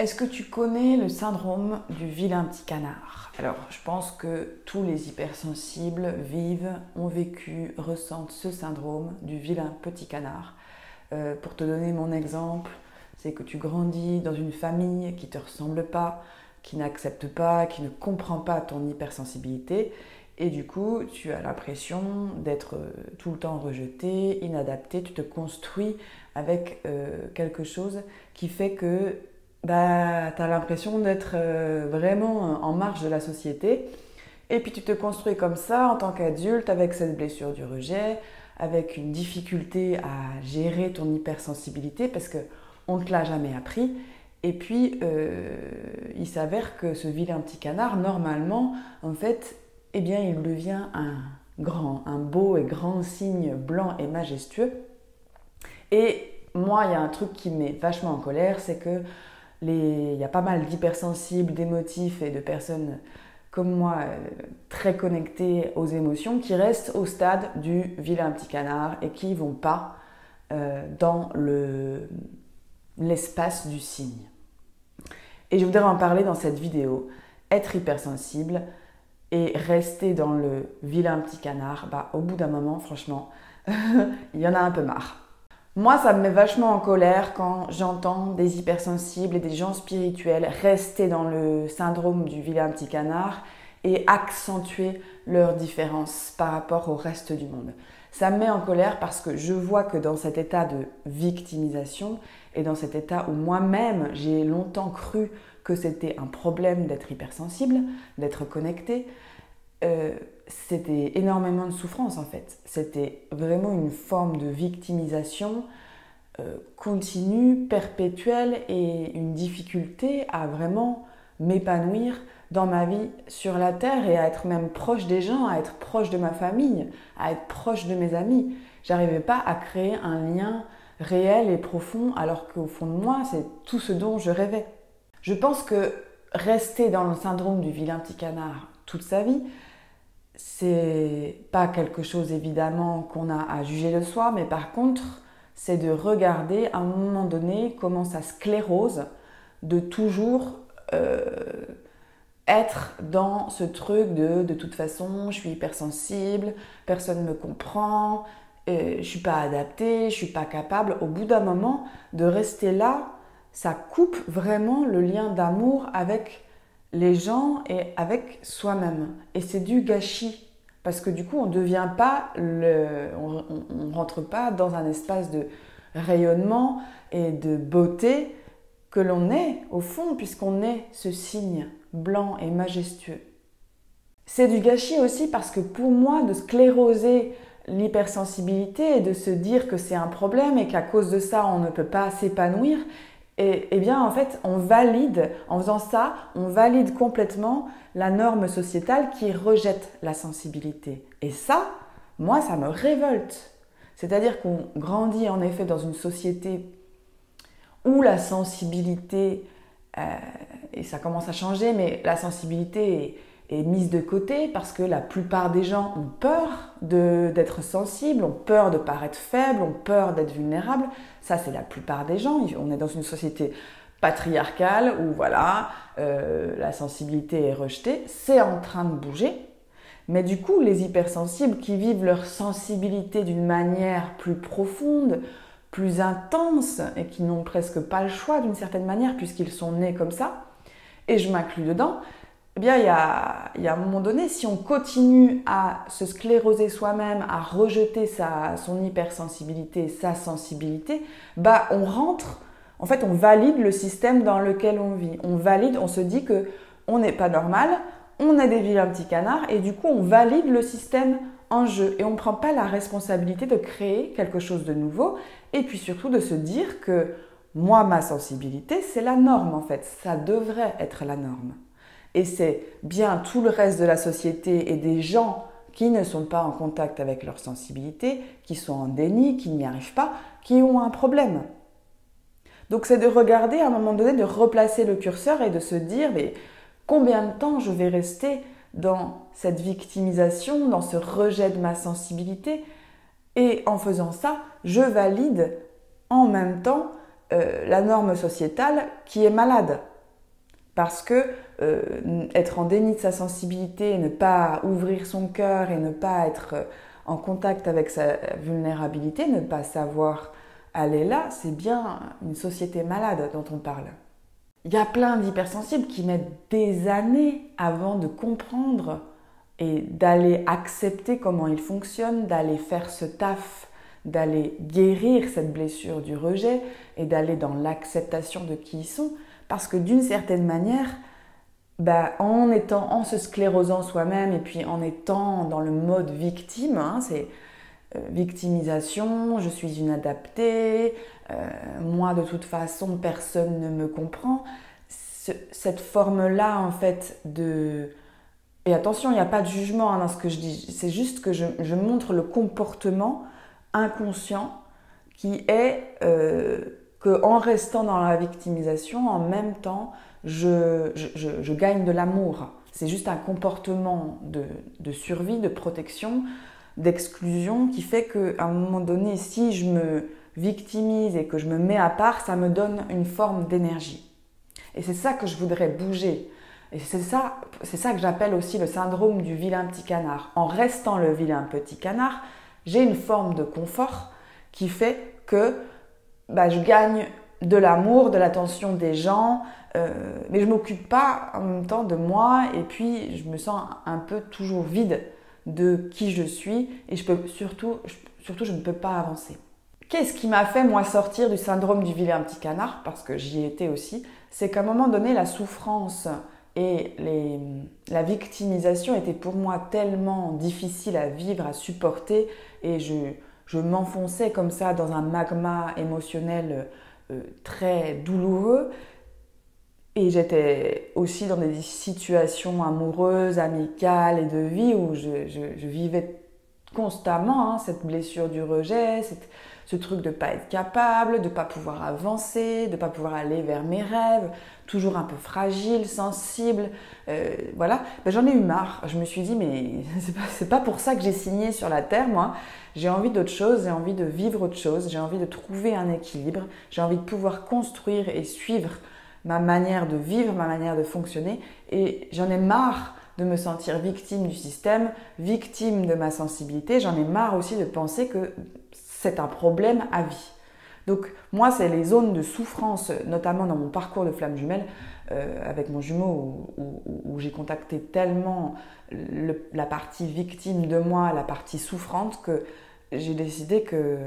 Est-ce que tu connais le syndrome du vilain petit canard? Alors, je pense que tous les hypersensibles vivent, ont vécu, ressentent ce syndrome du vilain petit canard. Pour te donner mon exemple, c'est que tu grandis dans une famille qui ne te ressemble pas, qui n'accepte pas, qui ne comprend pas ton hypersensibilité. Et du coup, tu as l'impression d'être tout le temps rejeté, inadapté. Tu te construis avec quelque chose qui fait que tu as l'impression d'être vraiment en marge de la société. Et puis tu te construis comme ça en tant qu'adulte avec cette blessure du rejet, avec une difficulté à gérer ton hypersensibilité parce qu'on ne te l'a jamais appris. Et puis il s'avère que ce vilain petit canard, normalement, en fait, eh bien, il devient un beau et grand signe blanc et majestueux. Et moi, il y a un truc qui me met vachement en colère, c'est que il y a pas mal d'hypersensibles, d'émotifs et de personnes comme moi, très connectées aux émotions, qui restent au stade du vilain petit canard et qui ne vont pas dans l'espace du signe. Et je voudrais en parler dans cette vidéo. Être hypersensible et rester dans le vilain petit canard, au bout d'un moment, franchement, il y en a un peu marre. Moi, ça me met vachement en colère quand j'entends des hypersensibles et des gens spirituels rester dans le syndrome du vilain petit canard et accentuer leurs différences par rapport au reste du monde. Ça me met en colère parce que je vois que dans cet état de victimisation et dans cet état où moi-même j'ai longtemps cru que c'était un problème d'être hypersensible, d'être connecté, c'était énormément de souffrance en fait. C'était vraiment une forme de victimisation continue, perpétuelle et une difficulté à vraiment m'épanouir dans ma vie sur la terre et à être même proche des gens, à être proche de ma famille, à être proche de mes amis. J'arrivais pas à créer un lien réel et profond alors qu'au fond de moi, c'est tout ce dont je rêvais. Je pense que rester dans le syndrome du vilain petit canard toute sa vie, c'est pas quelque chose évidemment qu'on a à juger de soi, mais par contre, c'est de regarder à un moment donné comment ça sclérose de toujours être dans ce truc de toute façon, je suis hypersensible, personne ne me comprend, je suis pas adaptée, je suis pas capable. Au bout d'un moment, de rester là, ça coupe vraiment le lien d'amour avec les gens et avec soi-même. Et c'est du gâchis. Parce que du coup, on devient pas on rentre pas dans un espace de rayonnement et de beauté que l'on est au fond, puisqu'on est ce signe blanc et majestueux. C'est du gâchis aussi parce que pour moi, de scléroser l'hypersensibilité et de se dire que c'est un problème et qu'à cause de ça, on ne peut pas s'épanouir, et bien en fait, en faisant ça, on valide complètement la norme sociétale qui rejette la sensibilité. Et ça, moi, ça me révolte. C'est-à-dire qu'on grandit en effet dans une société où la sensibilité, et ça commence à changer, mais la sensibilité est mise de côté parce que la plupart des gens ont peur d'être sensibles, ont peur de paraître faibles, ont peur d'être vulnérables. Ça, c'est la plupart des gens. On est dans une société patriarcale où voilà, la sensibilité est rejetée. C'est en train de bouger. Mais du coup, les hypersensibles qui vivent leur sensibilité d'une manière plus profonde, plus intense et qui n'ont presque pas le choix d'une certaine manière puisqu'ils sont nés comme ça, et je m'inclus dedans, eh bien, il y a un moment donné, si on continue à se scléroser soi-même, à rejeter son hypersensibilité, sa sensibilité, on rentre, en fait, on valide le système dans lequel on vit. On se dit que on n'est pas normal, on est des vilains petits canards, et du coup, on valide le système en jeu. Et on ne prend pas la responsabilité de créer quelque chose de nouveau, et puis surtout de se dire que moi, ma sensibilité, c'est la norme, en fait. Ça devrait être la norme. Et c'est bien tout le reste de la société et des gens qui ne sont pas en contact avec leur sensibilité, qui sont en déni, qui n'y arrivent pas, qui ont un problème. Donc c'est de regarder à un moment donné, de replacer le curseur et de se dire mais combien de temps je vais rester dans cette victimisation, dans ce rejet de ma sensibilité. Et en faisant ça, je valide en même temps la norme sociétale qui est malade. Parce que être en déni de sa sensibilité, ne pas ouvrir son cœur et ne pas être en contact avec sa vulnérabilité, ne pas savoir aller là, c'est bien une société malade dont on parle. Il y a plein d'hypersensibles qui mettent des années avant de comprendre et d'aller accepter comment ils fonctionnent, d'aller faire ce taf, d'aller guérir cette blessure du rejet et d'aller dans l'acceptation de qui ils sont. Parce que d'une certaine manière, en se sclérosant soi-même et puis en étant dans le mode victime, c'est victimisation, je suis inadaptée, moi de toute façon personne ne me comprend. Cette forme-là en fait de... Et attention, il n'y a pas de jugement dans ce que je dis, c'est juste que je montre le comportement inconscient qui est qu'en restant dans la victimisation, en même temps, je gagne de l'amour. C'est juste un comportement de survie, de protection, d'exclusion qui fait qu'à un moment donné, si je me victimise et que je me mets à part, ça me donne une forme d'énergie. Et c'est ça que je voudrais bouger. Et c'est ça que j'appelle aussi le syndrome du vilain petit canard. En restant le vilain petit canard, j'ai une forme de confort qui fait que je gagne de l'amour, de l'attention des gens, mais je ne m'occupe pas en même temps de moi et puis je me sens un peu toujours vide de qui je suis et surtout, je ne peux pas avancer. Qu'est-ce qui m'a fait, moi, sortir du syndrome du vilain petit canard, parce que j'y étais aussi, c'est qu'à un moment donné, la souffrance et la victimisation étaient pour moi tellement difficiles à vivre, à supporter, et je m'enfonçais comme ça dans un magma émotionnel très douloureux. Et j'étais aussi dans des situations amoureuses, amicales et de vie où je vivais constamment cette blessure du rejet, ce truc de ne pas être capable, de ne pas pouvoir avancer, de ne pas pouvoir aller vers mes rêves, toujours un peu fragile, sensible. Voilà, j'en ai eu marre. Je me suis dit, mais c'est pas pour ça que j'ai signé sur la terre, moi. J'ai envie d'autre chose, j'ai envie de vivre autre chose, j'ai envie de trouver un équilibre, j'ai envie de pouvoir construire et suivre ma manière de vivre, ma manière de fonctionner. Et j'en ai marre de me sentir victime du système, victime de ma sensibilité. J'en ai marre aussi de penser que c'est un problème à vie. Donc moi, c'est les zones de souffrance, notamment dans mon parcours de flamme jumelle, avec mon jumeau, où j'ai contacté tellement la partie victime de moi, la partie souffrante, que j'ai décidé que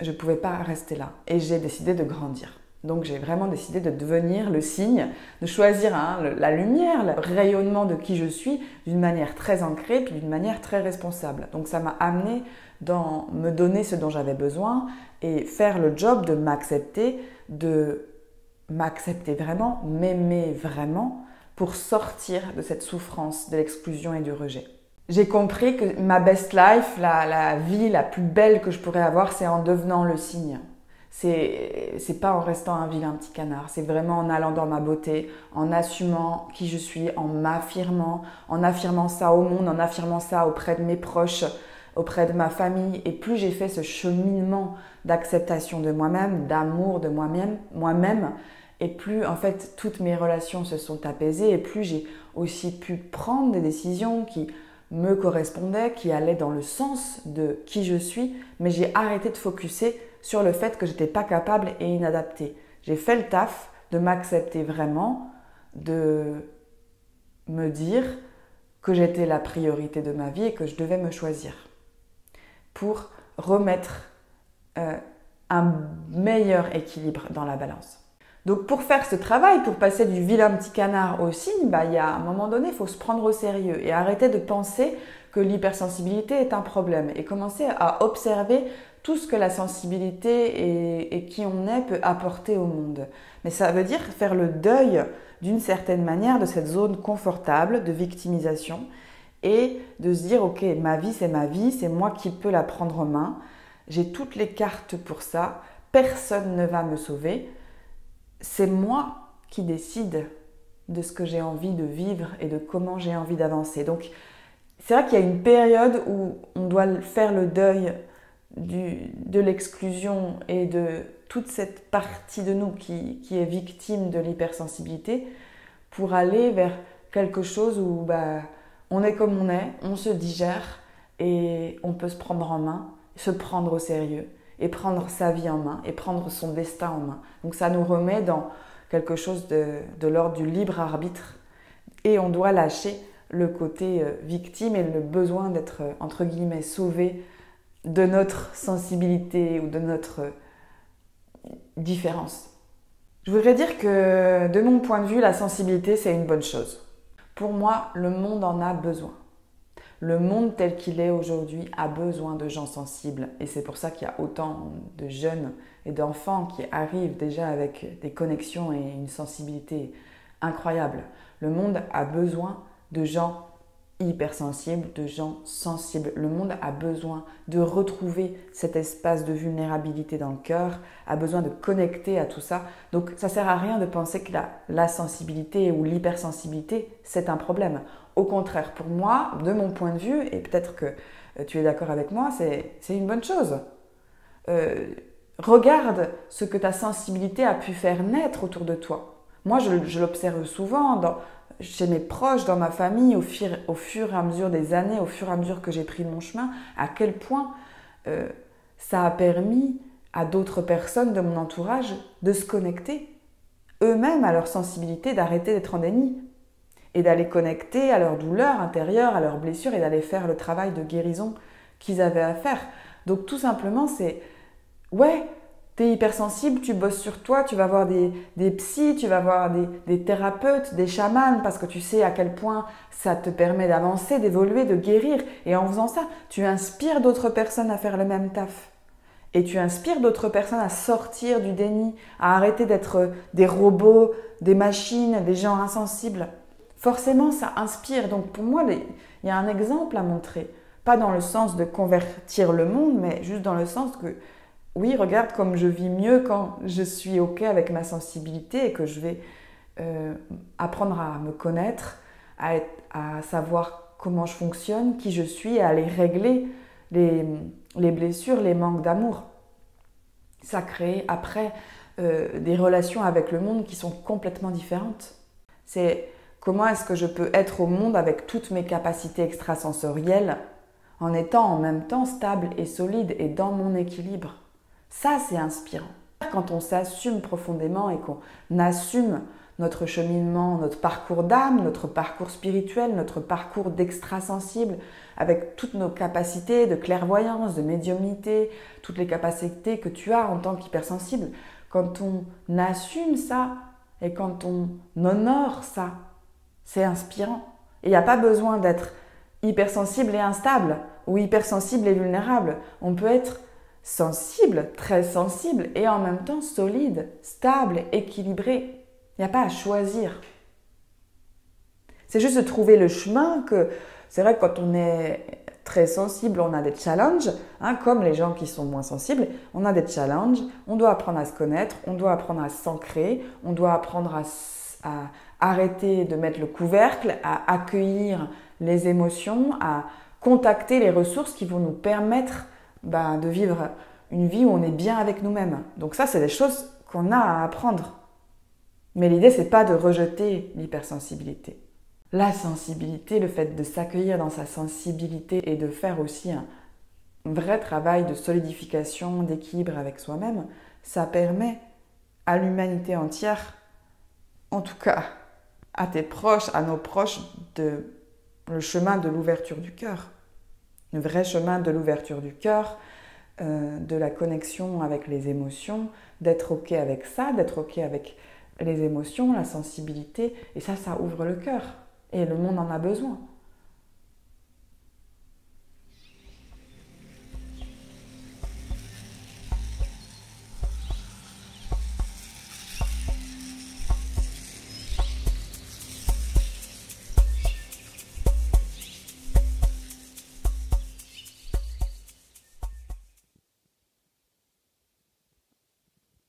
je ne pouvais pas rester là. Et j'ai décidé de grandir. Donc j'ai vraiment décidé de devenir le signe, de choisir la lumière, le rayonnement de qui je suis d'une manière très ancrée puis d'une manière très responsable. Donc ça m'a amené dans me donner ce dont j'avais besoin et faire le job de m'accepter vraiment, m'aimer vraiment pour sortir de cette souffrance, de l'exclusion et du rejet. J'ai compris que ma best life, la vie la plus belle que je pourrais avoir, c'est en devenant le signe. C'est pas en restant un vilain petit canard, c'est vraiment en allant dans ma beauté, en assumant qui je suis, en affirmant ça au monde, en affirmant ça auprès de mes proches, auprès de ma famille. Et plus j'ai fait ce cheminement d'acceptation de moi-même, d'amour de moi-même, et plus en fait toutes mes relations se sont apaisées et plus j'ai aussi pu prendre des décisions qui me correspondaient, qui allaient dans le sens de qui je suis, mais j'ai arrêté de focusser sur le fait que j'étais pas capable et inadaptée. J'ai fait le taf de m'accepter vraiment, de me dire que j'étais la priorité de ma vie et que je devais me choisir pour remettre un meilleur équilibre dans la balance. Donc pour faire ce travail, pour passer du vilain petit canard au signe, il y a un moment donné, il faut se prendre au sérieux et arrêter de penser que l'hypersensibilité est un problème et commencer à observer tout ce que la sensibilité et qui on est peut apporter au monde. Mais ça veut dire faire le deuil d'une certaine manière de cette zone confortable de victimisation et de se dire ok, ma vie, c'est moi qui peux la prendre en main, j'ai toutes les cartes pour ça, personne ne va me sauver, c'est moi qui décide de ce que j'ai envie de vivre et de comment j'ai envie d'avancer. Donc c'est vrai qu'il y a une période où on doit faire le deuil de l'exclusion et de toute cette partie de nous qui est victime de l'hypersensibilité pour aller vers quelque chose où on est comme on est, on se digère et on peut se prendre en main, se prendre au sérieux et prendre sa vie en main et prendre son destin en main. Donc ça nous remet dans quelque chose de l'ordre du libre arbitre et on doit lâcher le côté victime et le besoin d'être, entre guillemets, sauvé de notre sensibilité ou de notre différence. Je voudrais dire que, de mon point de vue, la sensibilité, c'est une bonne chose. Pour moi, le monde en a besoin. Le monde tel qu'il est aujourd'hui a besoin de gens sensibles. Et c'est pour ça qu'il y a autant de jeunes et d'enfants qui arrivent déjà avec des connexions et une sensibilité incroyable. Le monde a besoin de gens hypersensibles, de gens sensibles. Le monde a besoin de retrouver cet espace de vulnérabilité dans le cœur, a besoin de connecter à tout ça. Donc ça ne sert à rien de penser que la sensibilité ou l'hypersensibilité, c'est un problème. Au contraire, pour moi, de mon point de vue, et peut-être que tu es d'accord avec moi, c'est une bonne chose. Regarde ce que ta sensibilité a pu faire naître autour de toi. Moi, je l'observe souvent chez mes proches, dans ma famille, au fur et à mesure des années, au fur et à mesure que j'ai pris mon chemin, à quel point ça a permis à d'autres personnes de mon entourage de se connecter eux-mêmes à leur sensibilité, d'arrêter d'être en déni et d'aller connecter à leur douleur intérieure, à leurs blessures et d'aller faire le travail de guérison qu'ils avaient à faire. Donc tout simplement, c'est ouais, t'es hypersensible, tu bosses sur toi, tu vas voir des psys, tu vas voir des thérapeutes, des chamans, parce que tu sais à quel point ça te permet d'avancer, d'évoluer, de guérir. Et en faisant ça, tu inspires d'autres personnes à faire le même taf. Et tu inspires d'autres personnes à sortir du déni, à arrêter d'être des robots, des machines, des gens insensibles. Forcément, ça inspire. Donc pour moi, il y a un exemple à montrer. Pas dans le sens de convertir le monde, mais juste dans le sens que oui, regarde comme je vis mieux quand je suis OK avec ma sensibilité et que je vais apprendre à me connaître, à savoir comment je fonctionne, qui je suis, à aller régler les blessures, les manques d'amour. Ça crée après des relations avec le monde qui sont complètement différentes. C'est comment est-ce que je peux être au monde avec toutes mes capacités extrasensorielles en étant en même temps stable et solide et dans mon équilibre. Ça, c'est inspirant. Quand on s'assume profondément et qu'on assume notre cheminement, notre parcours d'âme, notre parcours spirituel, notre parcours d'extrasensible, avec toutes nos capacités de clairvoyance, de médiumnité, toutes les capacités que tu as en tant qu'hypersensible, quand on assume ça et quand on honore ça, c'est inspirant. Et il n'y a pas besoin d'être hypersensible et instable ou hypersensible et vulnérable. On peut être sensible, très sensible et en même temps solide, stable, équilibré. Il n'y a pas à choisir. C'est juste de trouver le chemin que, c'est vrai que quand on est très sensible, on a des challenges, comme les gens qui sont moins sensibles, on a des challenges, on doit apprendre à se connaître, on doit apprendre à s'ancrer, on doit apprendre à arrêter de mettre le couvercle, à accueillir les émotions, à contacter les ressources qui vont nous permettre de vivre une vie où on est bien avec nous-mêmes. Donc ça, c'est des choses qu'on a à apprendre. Mais l'idée, c'est pas de rejeter l'hypersensibilité. La sensibilité, le fait de s'accueillir dans sa sensibilité et de faire aussi un vrai travail de solidification, d'équilibre avec soi-même, ça permet à l'humanité entière, en tout cas à tes proches, à nos proches, le chemin de l'ouverture du cœur. Le vrai chemin de l'ouverture du cœur, de la connexion avec les émotions, d'être OK avec ça, d'être OK avec les émotions, la sensibilité. Et ça ouvre le cœur. Et le monde en a besoin.